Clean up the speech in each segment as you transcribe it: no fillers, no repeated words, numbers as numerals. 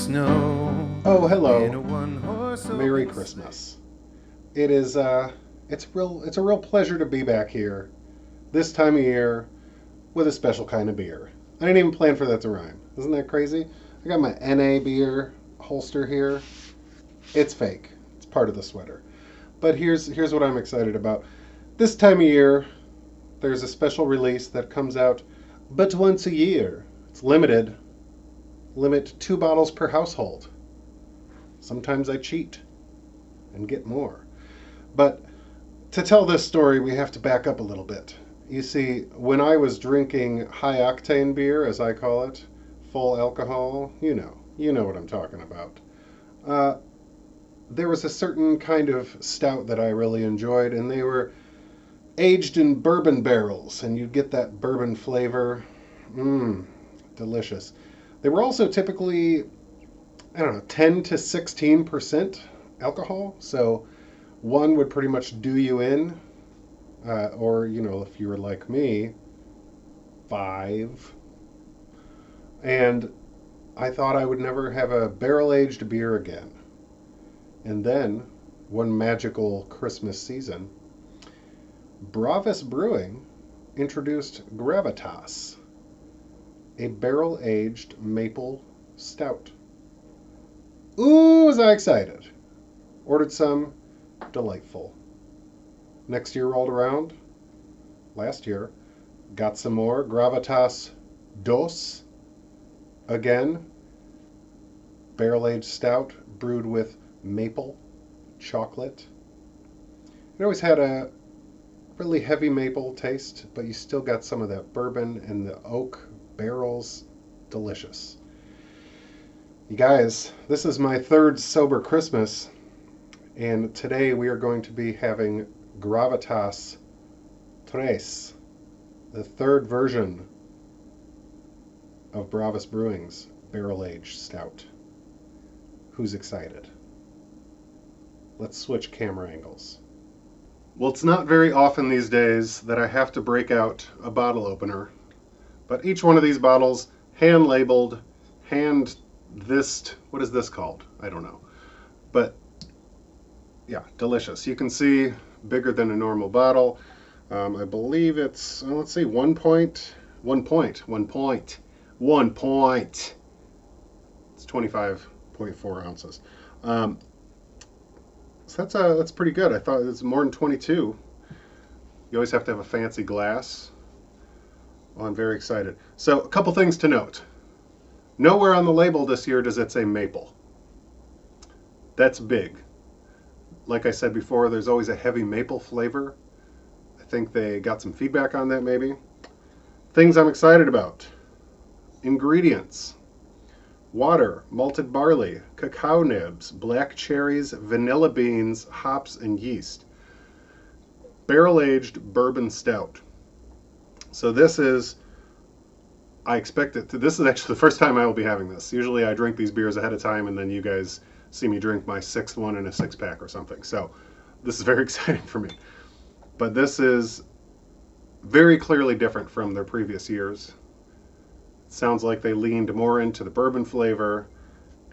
snow. Oh, In a hello. one-horse Merry open Christmas. It is it's a real pleasure to be back here this time of year with a special kind of beer. I didn't even plan for that to rhyme. Isn't that crazy? I got my NA beer holster here. It's fake. It's part of the sweater. But here's what I'm excited about. This time of year, there's a special release that comes out but once a year. It's limited. Limit 2 bottles per household. Sometimes I cheat and get more. But to tell this story, we have to back up a little bit. You see, when I was drinking high octane beer, as I call it, full alcohol, you know what I'm talking about. Uh, there was a certain kind of stout that I really enjoyed, and they were aged in bourbon barrels, and you'd get that bourbon flavor. Mmm, delicious. They were also typically, I don't know, 10 to 16% alcohol, so one would pretty much do you in, or if you were like me, five. And I thought I would never have a barrel aged beer again. And then, one magical Christmas season, Bravus Brewing introduced Gravitas, a barrel aged maple stout. Ooh, was I excited! Ordered some, delightful. Next year rolled around, last year, got some more Gravitas Dos, again, barrel aged stout brewed with maple, chocolate. It always had a really heavy maple taste, but you still got some of that bourbon and the oak barrels. Delicious. You guys, this is my third sober Christmas, and today we are going to be having Gravitas Tres, the third version of Bravus Brewing's barrel-aged stout. Who's excited? Let's switch camera angles. Well, it's not very often these days that I have to break out a bottle opener, but each one of these bottles, hand-labeled, what is this called? I don't know. But yeah, delicious. You can see bigger than a normal bottle. I believe it's, let's see, 1 point. It's 25.4 ounces. So that's pretty good. I thought it was more than 22. You always have to have a fancy glass. Well, I'm very excited. So a couple things to note. Nowhere on the label this year does it say maple. That's big. Like I said before, there's always a heavy maple flavor. I think they got some feedback on that maybe. Things I'm excited about. Ingredients. Water, malted barley, cacao nibs, black cherries, vanilla beans, hops, and yeast. Barrel-aged bourbon stout. So this is, I expect it to, this is actually the first time I will be having this. Usually I drink these beers ahead of time and then you guys see me drink my sixth one in a six-pack or something. So this is very exciting for me. But this is very clearly different from their previous years. It sounds like they leaned more into the bourbon flavor,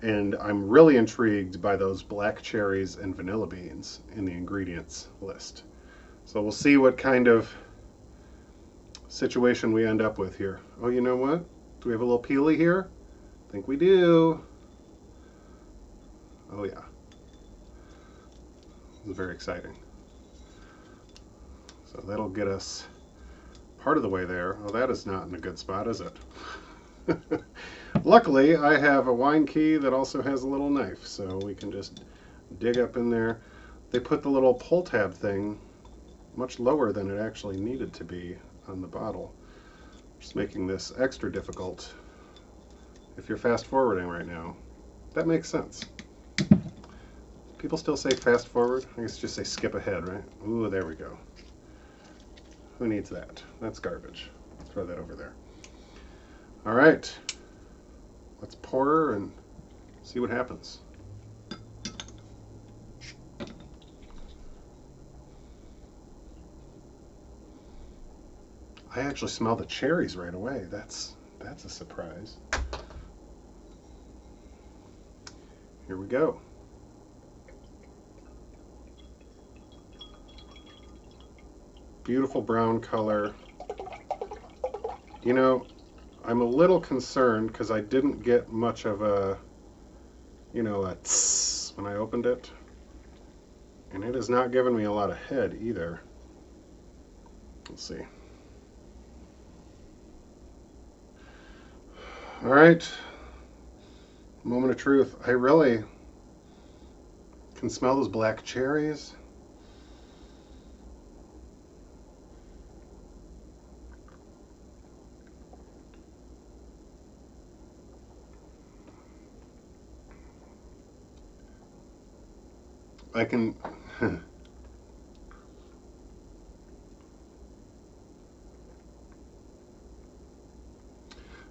and I'm really intrigued by those black cherries and vanilla beans in the ingredients list. So we'll see what kind of situation we end up with here. Oh, you know what? Do we have a little peely here? I think we do. Oh yeah. This is very exciting. So that'll get us part of the way there. Oh, that is not in a good spot, is it? Luckily, I have a wine key that also has a little knife, so we can just dig up in there. They put the little pull tab thing much lower than it actually needed to be on the bottle, just making this extra difficult if you're fast forwarding right now. That makes sense. People still say fast forward? I guess just say skip ahead, right? Ooh, there we go. Who needs that? That's garbage. Throw that over there. All right. Let's pour her and see what happens. I actually smell the cherries right away. That's a surprise. Here we go. Beautiful brown color. You know, I'm a little concerned because I didn't get much of a, a tss when I opened it. And it has not given me a lot of head either. Let's see. All right. Moment of truth. I really can smell those black cherries. I can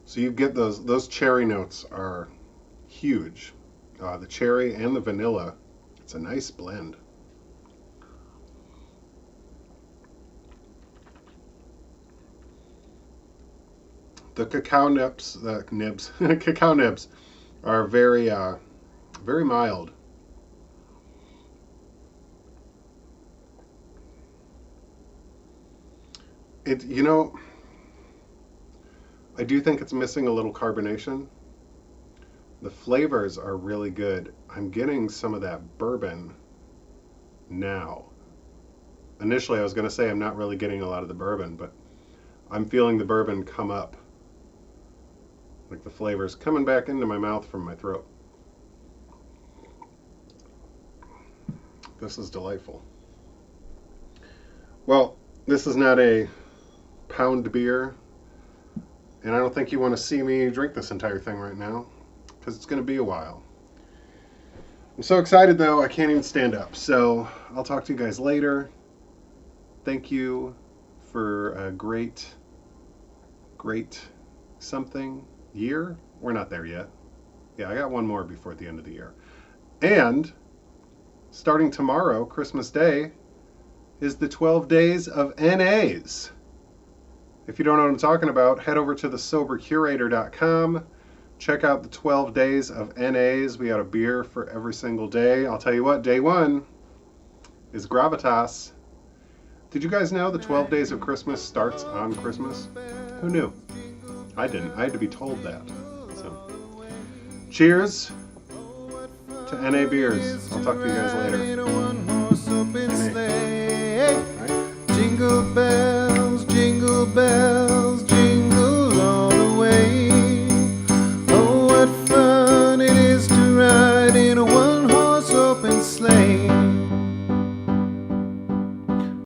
so you get those cherry notes are huge. The cherry and the vanilla. It's a nice blend. The cacao nibs, cacao nibs are very mild. I do think it's missing a little carbonation. The flavors are really good. I'm getting some of that bourbon now. Initially, I was going to say I'm not really getting a lot of the bourbon, but I'm feeling the bourbon come up. Like the flavors coming back into my mouth from my throat. This is delightful. Well, this is not a pound beer, and I don't think you want to see me drink this entire thing right now, because it's going to be a while. I'm so excited, though, I can't even stand up. So I'll talk to you guys later. Thank you for a great something year. We're not there yet. Yeah, I got one more before the end of the year. And starting tomorrow, Christmas Day, is the 12 Days of NAs. If you don't know what I'm talking about, head over to thesobercurator.com. Check out the 12 Days of NAs. We got a beer for every single day. I'll tell you what, day one is Gravitas. Did you guys know the 12 Days of Christmas starts on Christmas? Who knew? I didn't. I had to be told that. So, cheers to NA beers. I'll talk to you guys later.